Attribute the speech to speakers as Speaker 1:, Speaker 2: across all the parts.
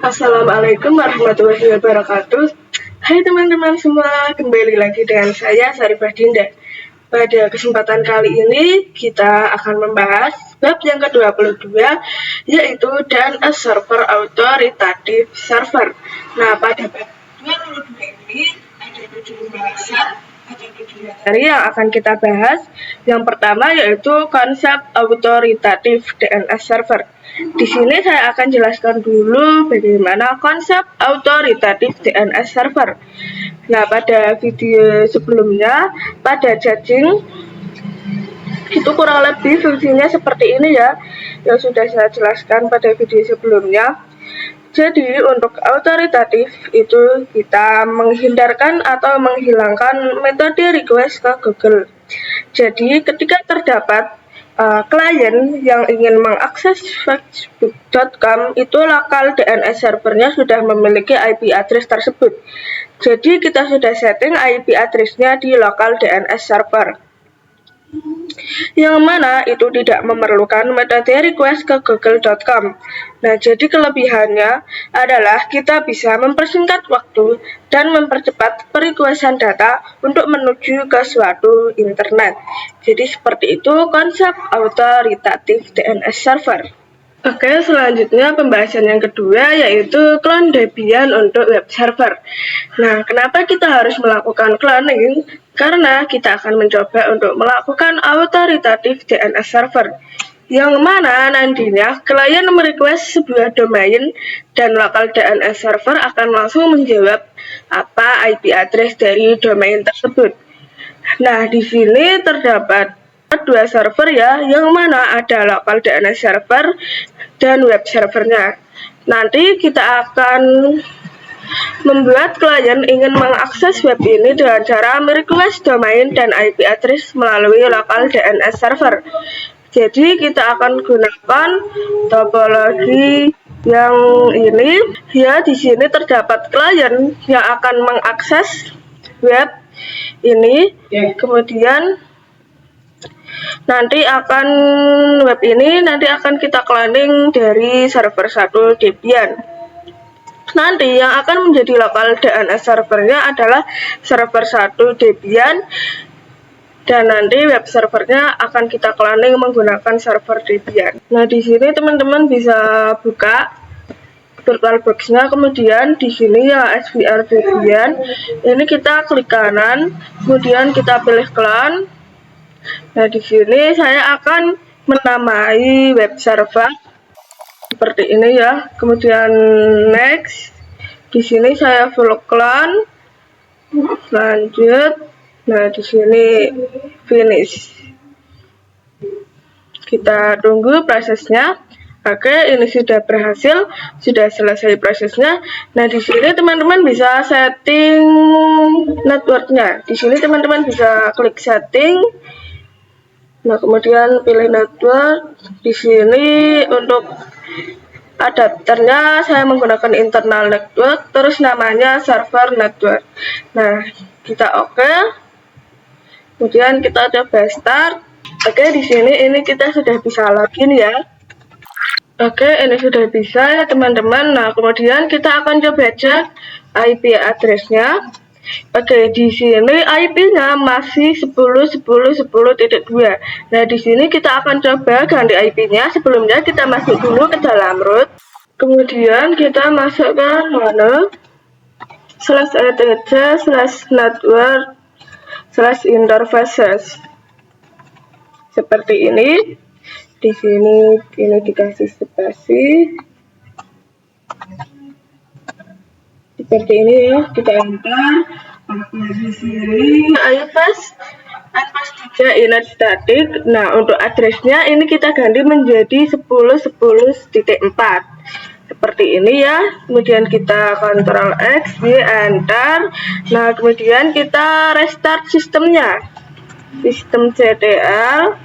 Speaker 1: Assalamualaikum warahmatullahi wabarakatuh. Hai teman-teman semua, kembali lagi dengan saya Sarifah Dinda. Pada kesempatan kali ini kita akan membahas bab yang ke-22, yaitu DNS Server Authoritative Server. Nah, pada bab 22 ini ada 7 pembahasan atau 7 materi yang akan kita bahas. Yang pertama yaitu konsep authoritative DNS server. Di sini saya akan jelaskan dulu bagaimana konsep authoritative DNS server. Nah, pada video sebelumnya, pada caching, itu kurang lebih fungsinya seperti ini ya, yang sudah saya jelaskan pada video sebelumnya. Jadi, untuk authoritative itu kita menghindarkan atau menghilangkan metode request ke Google. Jadi, ketika terdapat klien yang ingin mengakses facebook.com, itu lokal DNS servernya sudah memiliki IP address tersebut. Jadi kita sudah setting IP address-nya di lokal DNS server, yang mana itu tidak memerlukan metode request ke google.com. Nah, jadi kelebihannya adalah kita bisa mempersingkat waktu dan mempercepat perequestan data untuk menuju ke suatu internet. Jadi seperti itu konsep authoritative DNS server. Oke, selanjutnya pembahasan yang kedua yaitu clone Debian untuk web server. Nah, kenapa kita harus melakukan cloning? Karena kita akan mencoba untuk melakukan authoritative DNS server, yang mana nantinya klien merequest sebuah domain dan lokal DNS server akan langsung menjawab apa IP address dari domain tersebut. Nah, di sini terdapat dua server ya, yang mana ada lokal DNS server dan web servernya. Nanti kita akan membuat klien ingin mengakses web ini dengan cara merequest domain dan IP address melalui lokal DNS server. Jadi kita akan gunakan topologi yang ini ya. Di sini terdapat klien yang akan mengakses web ini, kemudian web ini akan kita cloning dari server 1 Debian. Nanti yang akan menjadi lokal DNS servernya adalah server 1 Debian, dan nanti web servernya akan kita cloning menggunakan server Debian. Nah, di sini teman-teman bisa buka VirtualBox-nya, kemudian di sini ya SVR Debian. Ini kita klik kanan, kemudian kita pilih clone. Nah, di sini saya akan menamai web server seperti ini ya. Kemudian next. Di sini saya full clone. Lanjut. Nah, di sini finish. Kita tunggu prosesnya. Oke, ini sudah berhasil, sudah selesai prosesnya. Nah, di sini teman-teman bisa setting networknya. Di sini teman-teman bisa klik setting. Nah, kemudian pilih network. Di sini untuk adapternya saya menggunakan internal network, terus namanya server network. Nah, kita oke. Kemudian kita coba start. Oke, di sini ini kita sudah bisa login ya. Oke, ini sudah bisa ya teman-teman. Nah, kemudian kita akan coba cek IP address-nya. Oke, di sini IP-nya masih 10.10.10.2. Nah, di sini kita akan coba ganti IP-nya. Sebelumnya kita masuk dulu ke dalam root. Kemudian kita masuk ke mana? /etc/network/interfaces. Seperti ini. Di sini ini dikasih spasi. Seperti ini ya, kita enter. Di sini IPass 3 init static. Nah, untuk addressnya ini kita ganti menjadi 10.10.4 seperti ini ya. Kemudian kita Ctrl X, Y, enter. Nah, kemudian kita restart sistemnya, sistem CTL.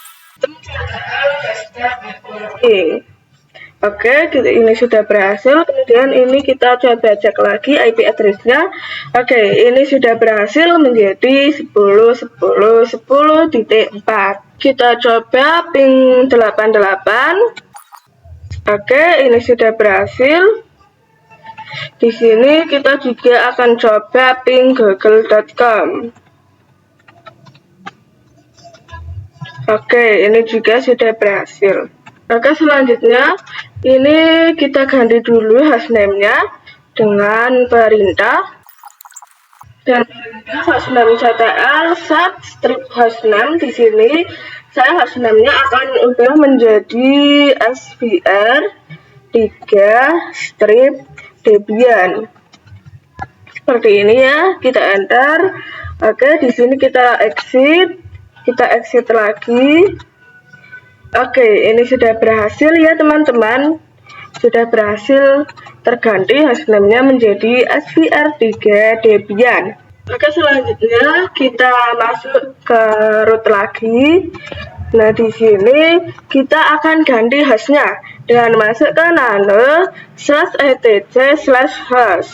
Speaker 1: Oke, ini sudah berhasil. Kemudian ini kita coba cek lagi IP address-nya. Oke, ini sudah berhasil menjadi 10.10.10.4. Kita coba ping 88. Oke, ini sudah berhasil. Di sini kita juga akan coba ping google.com. Oke, ini juga sudah berhasil. Oke, selanjutnya ini kita ganti dulu hostname-nya dengan perintah. Dan perintah hostname CTL set strip hostname. Di sini saya hostname-nya akan ubah menjadi svr 3 strip Debian. Seperti ini ya, kita enter. Oke, di sini kita exit lagi. Oke, ini sudah berhasil ya teman-teman. Sudah berhasil terganti hostname-nya menjadi svr3 Debian. Oke, selanjutnya kita masuk ke root lagi. Nah, di sini kita akan ganti hostnya dengan masuk ke nano/etc/host.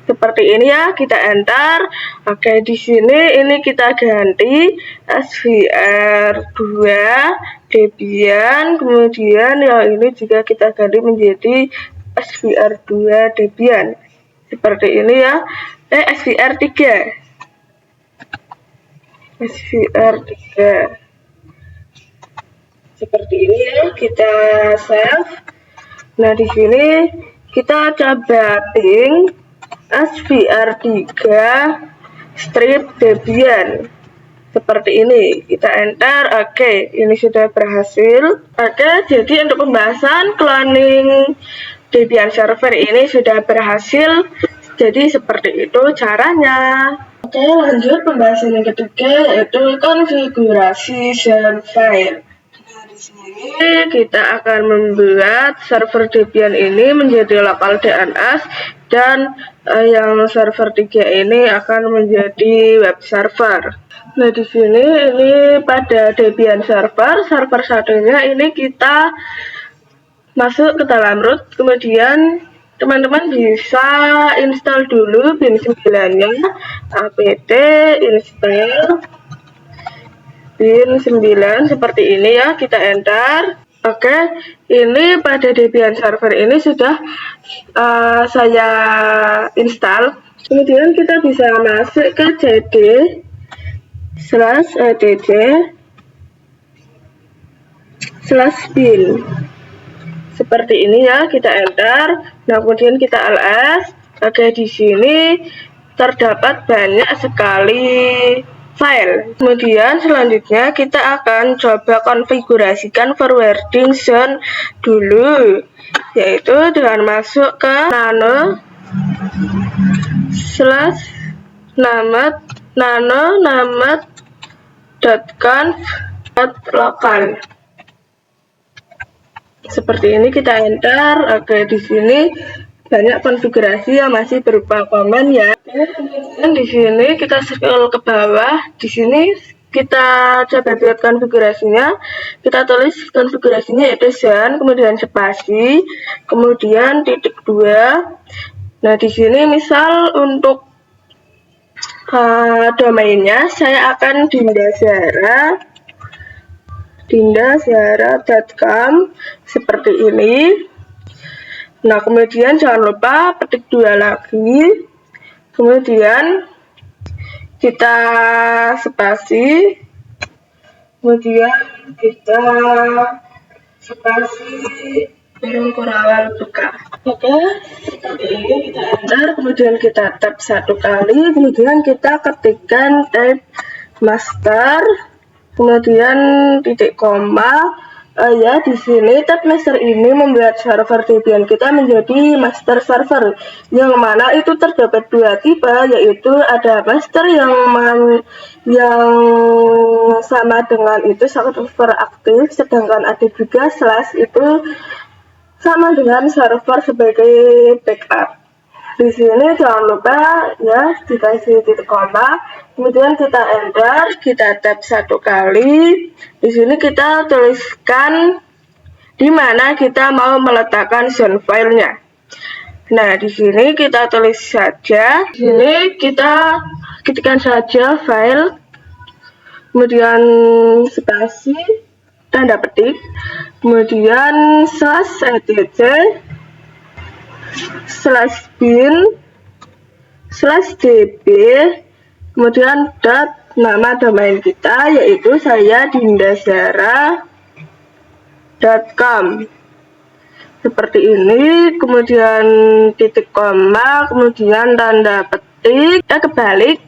Speaker 1: Seperti ini ya, kita enter. Oke, di sini ini kita ganti svr2 Debian, kemudian yang ini juga kita ganti menjadi svr2 Debian. Seperti ini ya. svr3. Seperti ini ya, kita save. Nah, di sini kita coba ping svr3 strip Debian. Seperti ini, kita enter. Oke, ini sudah berhasil. Oke, jadi untuk pembahasan cloning Debian server ini sudah berhasil. Jadi seperti itu caranya. Oke, lanjut pembahasan yang ketiga, yaitu konfigurasi file. Nah, di sini kita akan membuat server Debian ini menjadi lokal DNS, dan yang server 3 ini akan menjadi web server. Nah, di sini ini pada Debian server satunya ini kita masuk ke dalam root, kemudian teman-teman bisa install dulu bin 9-nya, apt install bin 9 seperti ini ya, kita enter. Oke, ini pada Debian server ini sudah saya install. Kemudian kita bisa masuk ke cd/etc/bin. Seperti ini ya, kita enter. Nah, kemudian kita ls. Oke, di sini terdapat banyak sekali file. Kemudian selanjutnya kita akan coba konfigurasikan forwarding zone dulu, yaitu dengan masuk ke nano/named.conf.local. Seperti ini kita enter. Oke, di sini banyak konfigurasi yang masih berupa komen ya. Dan di sini kita scroll ke bawah. Di sini kita coba buat konfigurasinya. Kita tulis konfigurasinya yaitu zone, kemudian spasi, kemudian .2. Nah, di sini misal untuk domainnya saya akan dindazahra.com seperti ini. Nah, kemudian jangan lupa petik 2 lagi, kemudian kita spasi, kemudian kita spasi kurang buka. Oke, seperti ini kita enter, kemudian kita tab 1 kali, kemudian kita ketikkan tab master, kemudian titik koma. Ya, di sini tab master ini membuat server Debian kita menjadi master server, yang mana itu terdapat 2 tipe, yaitu ada master yang sama dengan itu server aktif, sedangkan ada juga slash itu sama dengan server sebagai backup. Di sini jangan lupa ya dikasih titik koma, kemudian kita enter, kita tab 1 kali. Di sini kita tuliskan di mana kita mau meletakkan zone filenya. Nah, di sini kita tulis saja. Di sini kita ketikkan saja file, kemudian spasi, tanda petik, kemudian /etc /bin/db, kemudian nama domain kita yaitu saya dindazara.com. Seperti ini, kemudian titik koma, kemudian tanda petik, kebalik,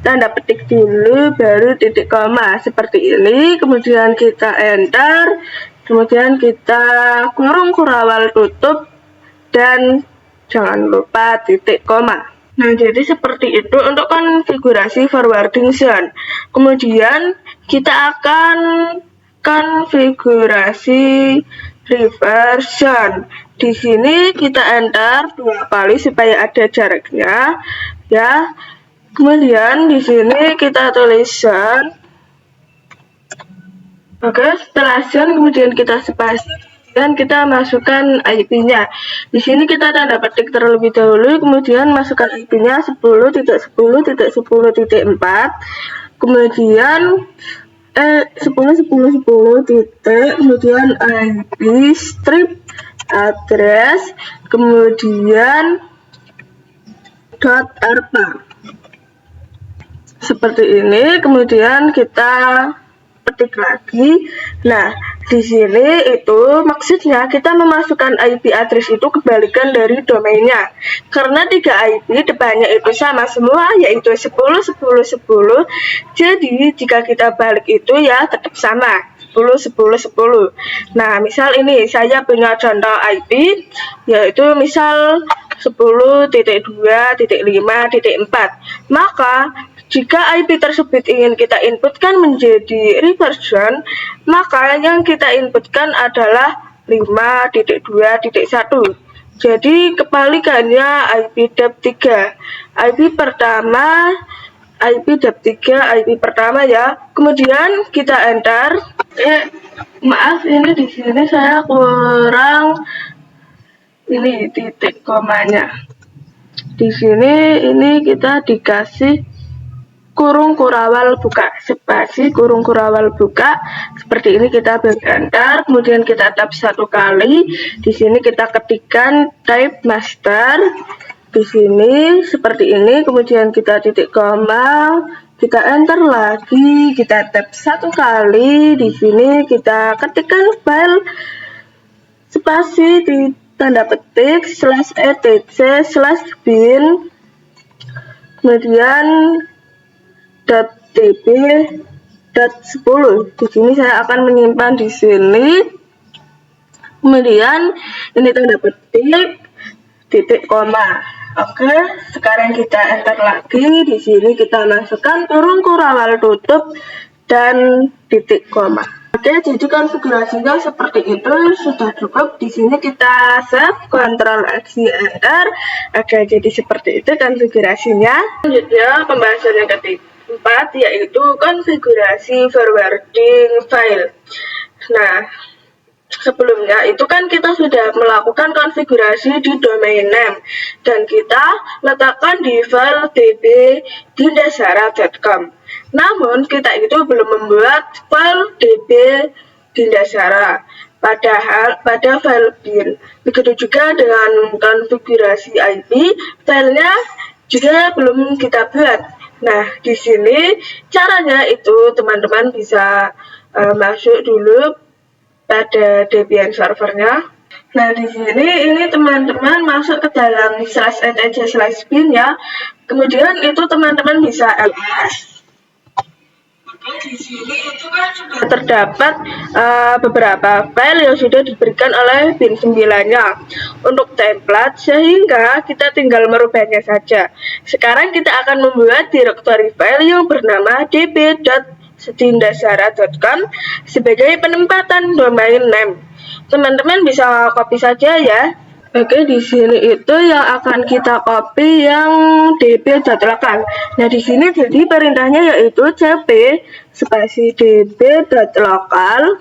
Speaker 1: tanda petik dulu, baru titik koma, seperti ini. Kemudian kita enter, kemudian kita kurung kurawal tutup, dan jangan lupa titik koma. Nah, jadi seperti itu untuk konfigurasi forwarding zone. Kemudian kita akan konfigurasi reverse zone. Di sini kita enter 2 kali supaya ada jaraknya, ya. Kemudian di sini kita tulis zone. Oke, setelah zone kemudian kita spasi dan kita masukkan IP-nya. Di sini kita tanda petik terlebih dahulu, kemudian masukkan IP-nya 10.10.10.4, kemudian 10.10.10 titik, kemudian IP strip address, kemudian .arpa. Seperti ini, kemudian kita petik lagi. Nah, di sini itu maksudnya kita memasukkan IP address itu kebalikan dari domainnya. Karena 3 IP depannya itu sama semua, yaitu 10.10.10. Jadi jika kita balik itu ya tetap sama, 10.10.10. Nah, misal ini saya punya contoh IP yaitu misal 10.2.5.4. Maka jika IP tersebut ingin kita inputkan menjadi reverse zone, maka yang kita inputkan adalah 5.2.1. Jadi kebalikannya IP dap3. IP dap3, IP pertama ya. Kemudian kita enter. Maaf, ini di sini saya kurang ini titik komanya. Di sini ini kita dikasih kurung kurawal buka, spasi kurung kurawal buka. Seperti ini kita beri enter, kemudian kita tab 1 kali. Di sini kita ketikkan type master. Di sini seperti ini, kemudian kita titik koma, kita enter lagi, kita tab 1 kali. Di sini kita ketikkan file spasi di tanda petik /etc/bin, kemudian .db.10. Di sini saya akan menyimpan di sini. Kemudian ini tanda petik titik koma. Oke, sekarang kita enter lagi. Di sini kita masukkan kurung kurawal tutup dan titik koma. Oke, jadi konfigurasinya seperti itu, sudah cukup. Di sini kita save, Ctrl X enter. Oke, jadi seperti itu konfigurasinya. Selanjutnya pembahasan yang ketiga, yaitu konfigurasi forwarding file. Nah, sebelumnya itu kan kita sudah melakukan konfigurasi di domain name dan kita letakkan di file db.dindazara.com. Namun kita itu belum membuat file db.dindazara pada file bin. Begitu juga dengan konfigurasi IP, filenya juga belum kita buat. Nah, di sini caranya itu teman-teman bisa masuk dulu pada Debian servernya. Nah, di sini ini teman-teman masuk ke dalam /etc/bin ya. Kemudian itu teman-teman bisa ls. Di sini itu kan sudah terdapat beberapa file yang sudah diberikan oleh bin 9-nya untuk template, sehingga kita tinggal merubahnya saja. Sekarang kita akan membuat direktori file yang bernama db.dindazara.com sebagai penempatan domain name. Teman-teman bisa copy saja ya. Oke, di sini itu yang akan kita copy yang db.local. Nah, di sini jadi perintahnya yaitu cp spasi db.local.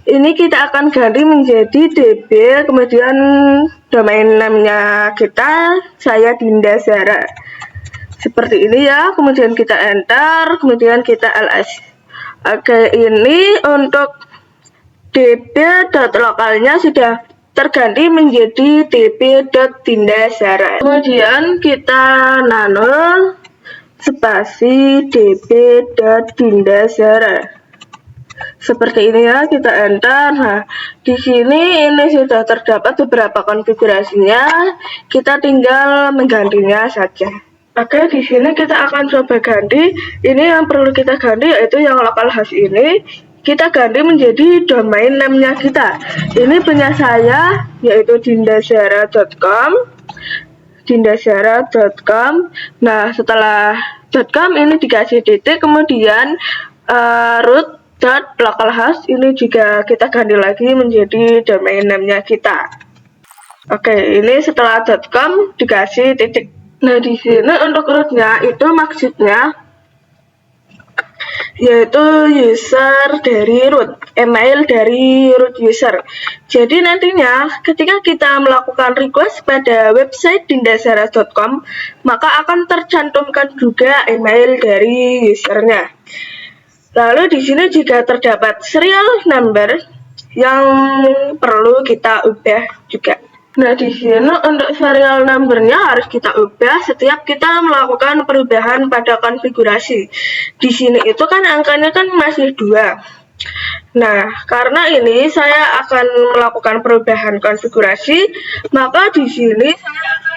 Speaker 1: Ini kita akan ganti menjadi db, kemudian domain name-nya kita saya Dindazara. Seperti ini ya. Kemudian kita enter, kemudian kita ls. Oke, ini untuk db.localnya sudah terganti menjadi dp.dindazara. Kemudian kita nano spasi dp.dindazara. Seperti ini ya, kita enter. Nah, di sini ini sudah terdapat beberapa konfigurasinya. Kita tinggal menggantinya saja. Oke, di sini kita akan coba ganti. Ini yang perlu kita ganti yaitu yang localhost ini. Kita ganti menjadi domain name-nya kita. Ini punya saya yaitu dindazara.com. dindazara.com. Nah, setelah .com ini dikasih titik, kemudian root.localhost ini juga kita ganti lagi menjadi domain name-nya kita. Oke, ini setelah .com dikasih titik. Nah, di sini untuk root-nya itu maksudnya yaitu user dari root, email dari root user. Jadi nantinya ketika kita melakukan request pada website dindazara.com, maka akan tercantumkan juga email dari usernya. Lalu di sini juga terdapat serial number yang perlu kita ubah juga. Nah, di sini untuk serial number-nya harus kita ubah setiap kita melakukan perubahan pada konfigurasi. Di sini itu kan angkanya kan masih 2. Nah, karena ini saya akan melakukan perubahan konfigurasi, maka di sini saya akan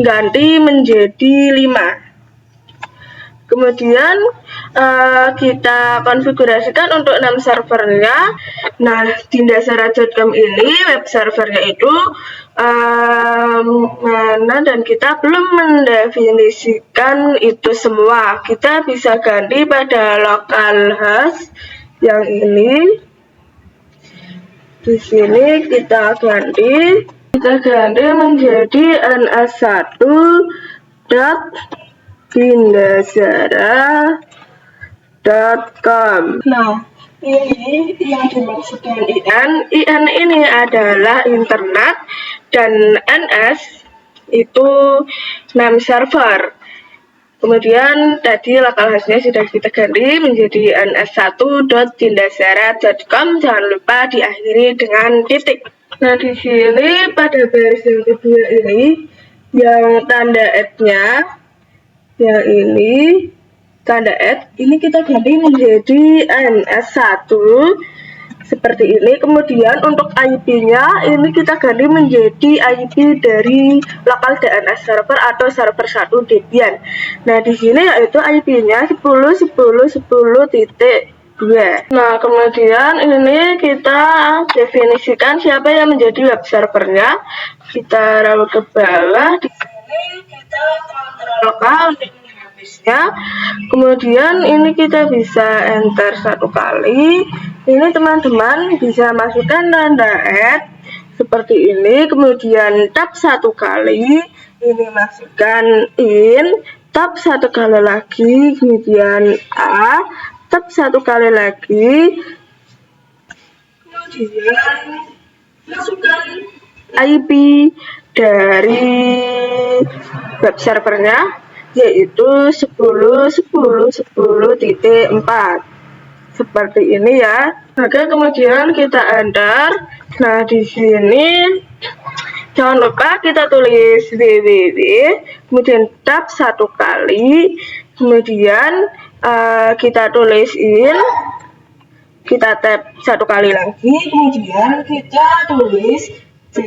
Speaker 1: ganti menjadi 5. Kemudian kita konfigurasikan untuk name servernya. Nah, dindazara.com ini web servernya itu mana, dan kita belum mendefinisikan itu semua. Kita bisa ganti pada localhost yang ini. Di sini kita ganti menjadi ns1.dindazara.com. Nah, ini yang dimaksudkan IN ini adalah internet, dan NS itu name server. Kemudian tadi localhost-nya sudah kita ganti menjadi ns1.dindazara.com. Jangan lupa diakhiri dengan titik. Nah, di sini pada baris yang kedua ini yang tanda @-nya, yang ini tanda ini kita ganti menjadi ns1 seperti ini. Kemudian untuk IP-nya ini kita ganti menjadi IP dari local DNS server atau server 1 Debian. Nah, di sini yaitu IP-nya 10.10.10.2. Nah, kemudian ini kita definisikan siapa yang menjadi web servernya. Kita raut ke bawah. Di sini kita kontrol lokal untuk menghabisnya. Kemudian ini kita bisa enter 1 kali. Ini teman-teman bisa masukkan tanda seperti ini. Kemudian tab 1 kali. Ini masukkan in. Tab 1 kali lagi. Kemudian A. Tab 1 kali lagi. Kemudian masukkan IP dari web servernya yaitu 10.10.10.4 seperti ini ya. Oke, kemudian kita enter. Nah, di sini jangan lupa kita tulis www, kemudian tab 1 kali, kemudian kita tulis in, kita tab 1 kali lagi, kemudian kita tulis c.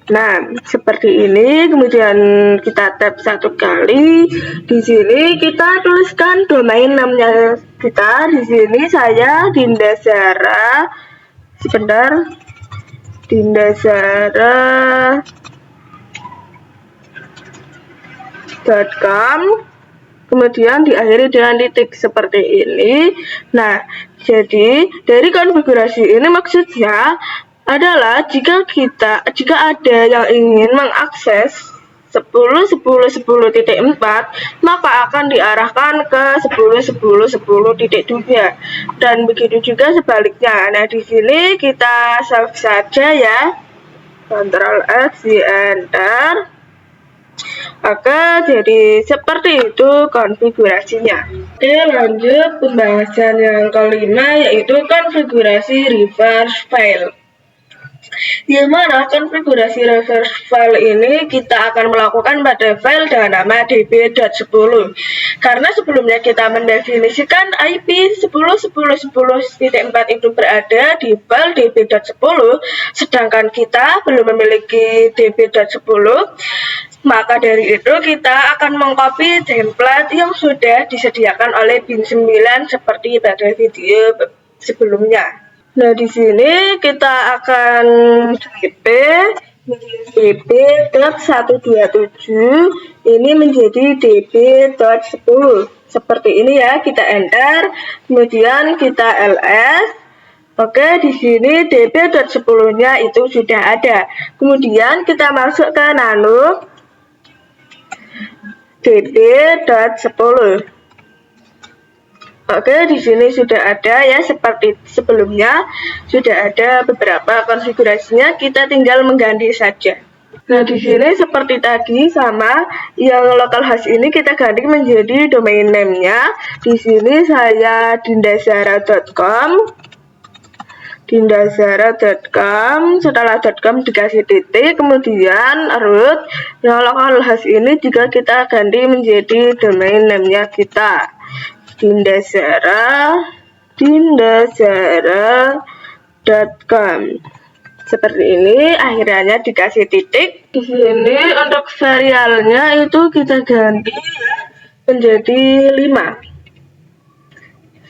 Speaker 1: Nah, seperti ini. Kemudian kita tab 1 kali. Di sini kita tuliskan domain namanya kita. Di sini saya Dindazara. Sebentar. Dindazara.com. Kemudian diakhiri dengan titik seperti ini. Nah, jadi dari konfigurasi ini maksudnya adalah jika ada yang ingin mengakses 10.10.10.4, maka akan diarahkan ke 10.10.10.2 dan begitu juga sebaliknya. Nah, di sini kita save saja ya. Ctrl X, di enter. Oke, jadi seperti itu konfigurasinya. Oke, lanjut pembahasan yang kelima yaitu konfigurasi reverse file. Yang mana konfigurasi reverse file ini kita akan melakukan pada file dengan nama db.10. Karena sebelumnya kita mendefinisikan IP 10.10.10.4 itu berada di file db.10, sedangkan kita belum memiliki db.10, maka dari itu kita akan mengcopy template yang sudah disediakan oleh bin9 seperti pada video sebelumnya. Nah, di sini kita akan db.127 ini menjadi db.10. Seperti ini ya, kita enter, kemudian kita ls. Oke, di sini db.10-nya itu sudah ada. Kemudian kita masuk ke nano db.10. Oke, di sini sudah ada ya, seperti sebelumnya sudah ada beberapa konfigurasinya, kita tinggal mengganti saja. Nah, di sini seperti tadi sama, yang localhost ini kita ganti menjadi domain name-nya. Di sini saya dindazara.com. Setelah .com dikasih titik, kemudian root. Yang localhost ini juga kita ganti menjadi domain name-nya kita. dindazara.com. Seperti ini, akhirnya dikasih titik. Di sini untuk serialnya itu kita ganti menjadi 5.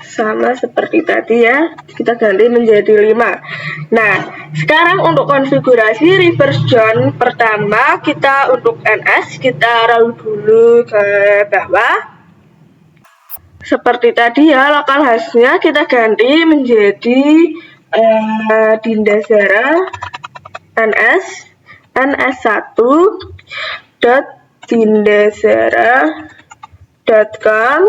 Speaker 1: Sama seperti tadi ya, kita ganti menjadi 5. Nah, sekarang untuk konfigurasi reverse join pertama, kita untuk NS kita roll dulu ke bawah. Seperti tadi ya, localhost-nya kita ganti menjadi dindazara ns1.dindazara.com.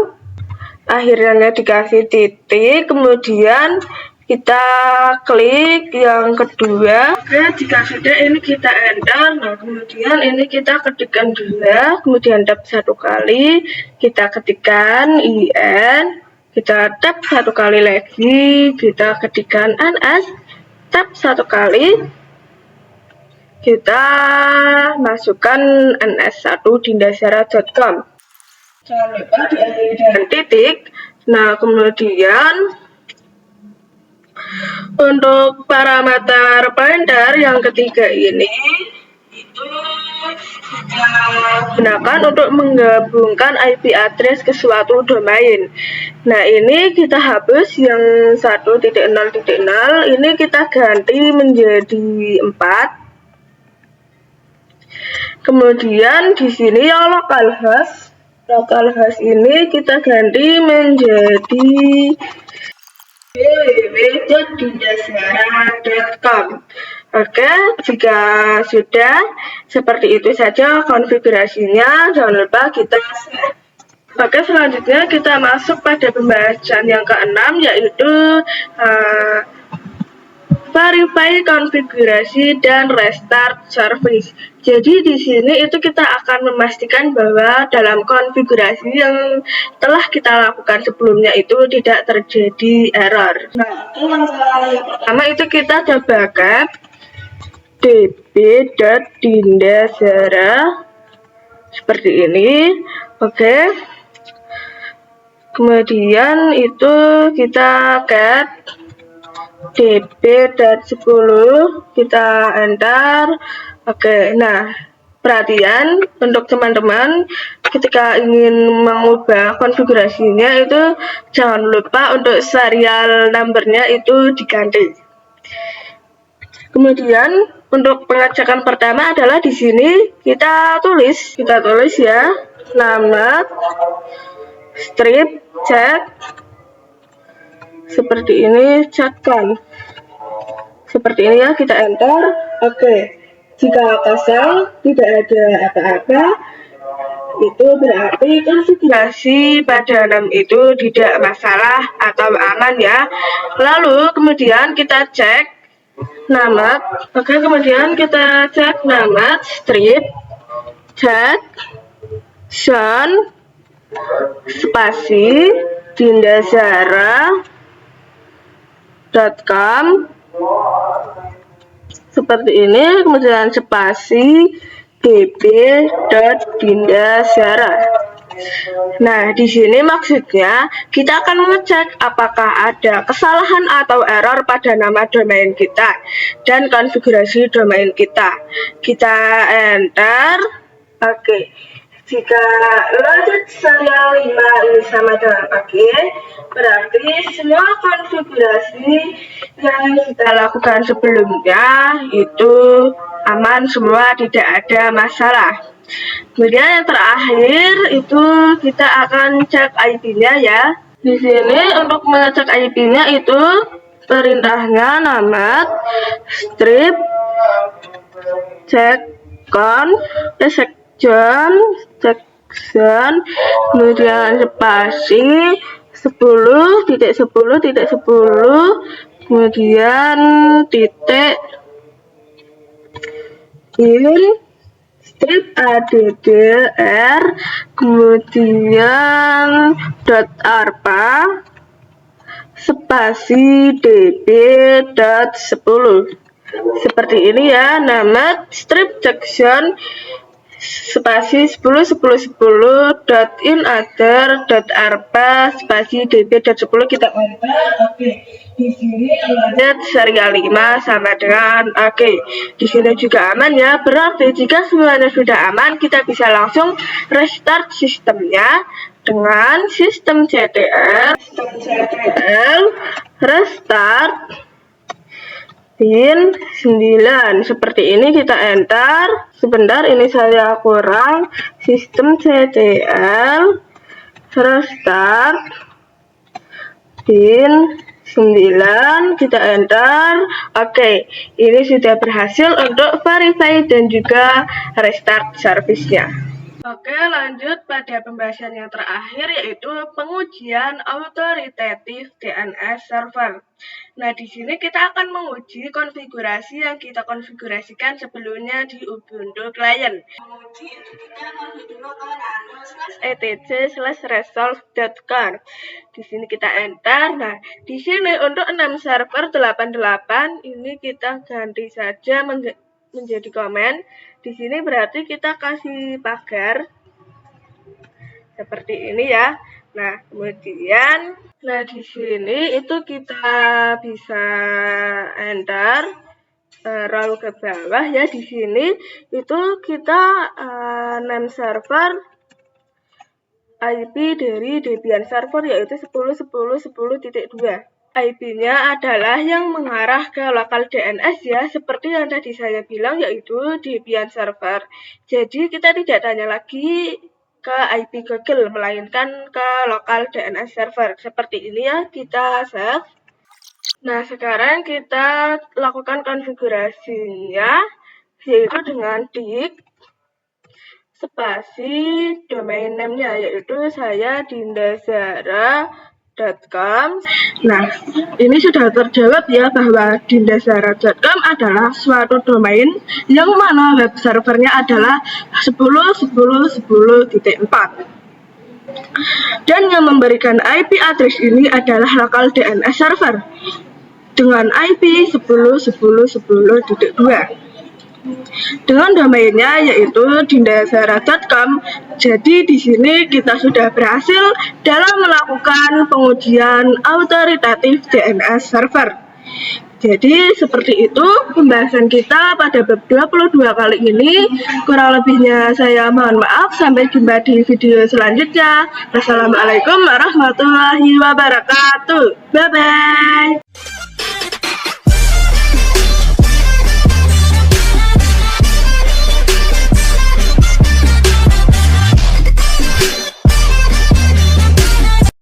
Speaker 1: akhirnya dikasih titik, kemudian kita klik yang kedua. Oke, jika sudah ini kita enter. Nah, kemudian ini kita ketikkan dulu, kemudian tab 1 kali, kita ketikkan in, kita tab 1 kali lagi, kita ketikkan ns, tab 1 kali, kita masukkan ns1 dindazara.com. Jangan lupa diakhiri dengan titik. Nah, kemudian untuk parameter pointer yang ketiga ini itu kita gunakan untuk menggabungkan IP address ke suatu domain. Nah, ini kita hapus yang 1.0.0, ini kita ganti menjadi 4. Kemudian di sini yang localhost ini kita ganti menjadi www.dindazara.com. Oke, jika sudah seperti itu saja konfigurasinya, jangan lupa kita save. Oke, selanjutnya kita masuk pada pembahasan yang keenam, yaitu verify konfigurasi dan restart service. Jadi di sini itu kita akan memastikan bahwa dalam konfigurasi yang telah kita lakukan sebelumnya itu tidak terjadi error. Nah, yang pertama itu kita coba backup db.dindazara seperti ini. Oke. Kemudian itu kita cat db.10, kita enter. Oke, nah perhatian untuk teman-teman ketika ingin mengubah konfigurasinya itu jangan lupa untuk serial numbernya itu diganti. Kemudian untuk pengecekan pertama adalah di sini kita tulis ya, nama strip chat seperti ini, chatkan seperti ini ya, kita enter. Oke, jika kosong tidak ada apa-apa, itu berarti konfigurasi pada 6 itu tidak masalah atau aman ya. Lalu kemudian kita cek nama. Oke, kemudian kita cek nama strip chat sound spasi dindazara.com. seperti ini, kemudian spasi db.dindazara. Nah, di sini maksudnya kita akan mengecek apakah ada kesalahan atau error pada nama domain kita dan konfigurasi domain kita. Kita enter. Oke. Jika lanjut serial 5 ini sama dengan oke, berarti semua konfigurasi yang kita lakukan sebelumnya itu aman semua, tidak ada masalah. Kemudian yang terakhir itu kita akan cek IP-nya ya. Di sini untuk mengecek IP-nya itu perintahnya namat strip section, kemudian spasi 10.10.10, kemudian titik in strip addr, kemudian .arpa spasi db.10. Seperti ini ya, nama strip section spasi 10.10.10.in other.arpa spasi db.10 kita enter. Oke. Di sini lanjut serial 5 sama dengan oke. Di sini juga aman ya. Berarti jika semuanya sudah aman, kita bisa langsung restart sistemnya dengan sistem ctl restart pin 9. Seperti ini kita enter. Sebentar, ini saya kurang. Sistem ctl restart pin 9, kita enter. Oke, ini sudah berhasil untuk verify dan juga restart servisnya. Oke, lanjut pada pembahasan yang terakhir, yaitu pengujian autoritatif DNS server. Nah, di sini kita akan menguji konfigurasi yang kita konfigurasikan sebelumnya di Ubuntu client. Menguji itu kita masuk dulu ke nano/etc/resolve.com. Di sini kita enter. Nah, di sini untuk 6 server 88 ini kita ganti saja menjadi komen. Di sini berarti kita kasih pagar seperti ini ya. Nah, kemudian di sini itu kita bisa enter roll ke bawah ya. Di sini itu kita 6 server IP dari Debian server yaitu 10.10.10.2. IP-nya adalah yang mengarah ke lokal DNS ya, seperti yang tadi saya bilang yaitu Debian server. Jadi kita tidak tanya lagi ke IP Google, melainkan ke lokal DNS server. Seperti ini ya, kita save. Nah, sekarang kita lakukan konfigurasinya, yaitu dengan dik spasi domain name-nya, yaitu saya dindazara.com. Nah, ini sudah terjawab ya bahwa dindazara.com adalah suatu domain yang mana web servernya adalah 10.10.10.4 dan yang memberikan IP address ini adalah lokal DNS server dengan IP 10.10.10.2 dengan domainnya yaitu dindazara.com. Jadi di sini kita sudah berhasil dalam melakukan pengujian autoritatif DNS server. Jadi seperti itu pembahasan kita pada bab 22 kali ini. Kurang lebihnya saya mohon maaf. Sampai jumpa di video selanjutnya. Wassalamualaikum warahmatullahi wabarakatuh. Bye bye.